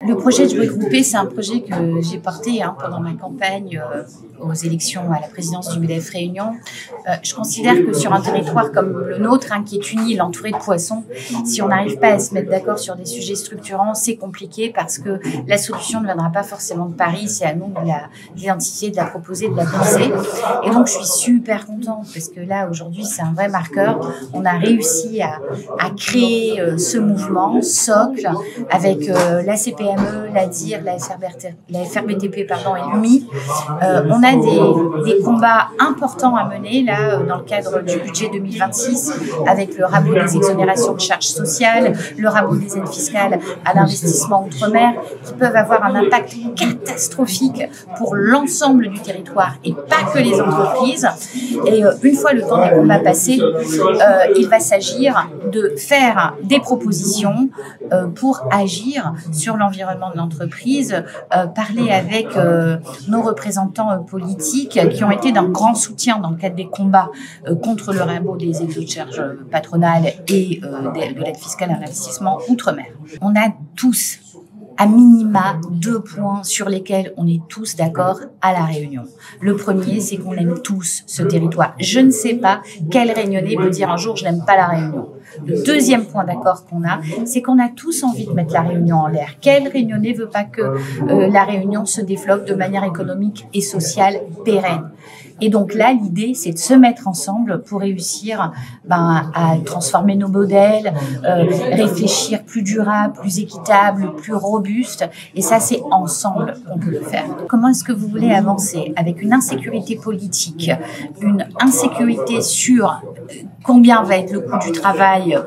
Le projet de regroupé, c'est un projet que j'ai porté pendant ma campagne aux élections à la présidence du MEDEF Réunion. Je considère que sur un territoire comme le nôtre, qui est une île entourée de poissons, si on n'arrive pas à se mettre d'accord sur des sujets structurants, c'est compliqué parce que la solution ne viendra pas forcément de Paris, c'est à nous de l'identifier, de la proposer, de la penser. Et donc, je suis super contente parce que là, aujourd'hui, c'est un vrai marqueur. On a réussi à créer ce mouvement socle avec la CPME, la DIR, la FRBTP et l'UMI. On a des combats importants à mener là dans le cadre du budget 2026 avec le rabot des exonérations de charges sociales, le rabot des aides fiscales à l'investissement outre-mer qui peuvent avoir un impact catastrophique pour l'ensemble du territoire et pas que les entreprises. Et une fois le temps des combats passé, il va s'agir de faire des propositions pour agir sur l'environnement de l'entreprise, parler avec nos représentants politiques qui ont été d'un grand soutien dans le cadre des combats contre le rabot des exos de charges patronales et de l'aide fiscale à l'investissement outre-mer. On a tous à minima 2 points sur lesquels on est tous d'accord à La Réunion. Le premier, c'est qu'on aime tous ce territoire. Je ne sais pas quel Réunionnais peut dire un jour « je n'aime pas La Réunion ». Le deuxième point d'accord qu'on a, c'est qu'on a tous envie de mettre La Réunion en l'air. Quel Réunionnais veut pas que La Réunion se développe de manière économique et sociale pérenne ? Et donc là, l'idée, c'est de se mettre ensemble pour réussir à transformer nos modèles, réfléchir plus durable, plus équitable, plus robuste. Et ça, c'est ensemble qu'on peut le faire. Comment est-ce que vous voulez avancer avec une insécurité politique, une insécurité sur combien va être le coût du travail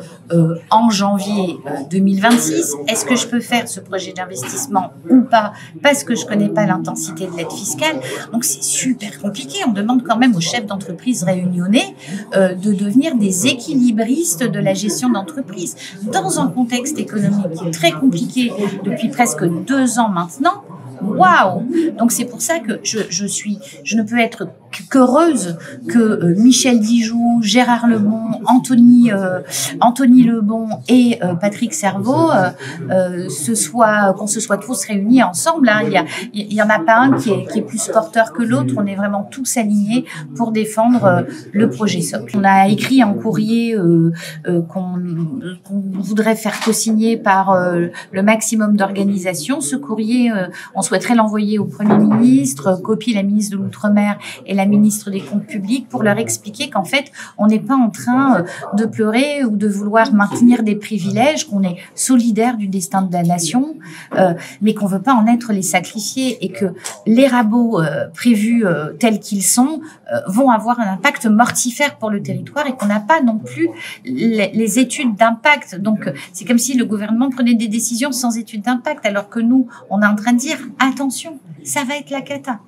en janvier 2026? Est-ce que je peux faire ce projet d'investissement ou pas? Parce que je ne connais pas l'intensité de l'aide fiscale. Donc, c'est super compliqué. On demande quand même aux chefs d'entreprise réunionnais de devenir des équilibristes de la gestion d'entreprise. Dans un contexte économique très compliqué depuis presque 2 ans maintenant, waouh! Donc c'est pour ça que je ne peux être qu'heureuse que Michel Dijoux, Gérard Lebon, Anthony Lebon et Patrick Cerveau qu'on se soit tous réunis ensemble. Il y en a pas un qui est plus porteur que l'autre. On est vraiment tous alignés pour défendre le projet socle. On a écrit un courrier qu'on voudrait faire co-signer par le maximum d'organisations. Ce courrier, on souhaiterait l'envoyer au Premier ministre, copier la ministre de l'Outre-mer et la ministre des Comptes publics pour leur expliquer qu'en fait, on n'est pas en train de pleurer ou de vouloir maintenir des privilèges, qu'on est solidaire du destin de la nation, mais qu'on ne veut pas en être les sacrifiés et que les rabots prévus tels qu'ils sont vont avoir un impact mortifère pour le territoire et qu'on n'a pas non plus les études d'impact. Donc, c'est comme si le gouvernement prenait des décisions sans études d'impact, alors que nous, on est en train de dire, attention, ça va être la cata.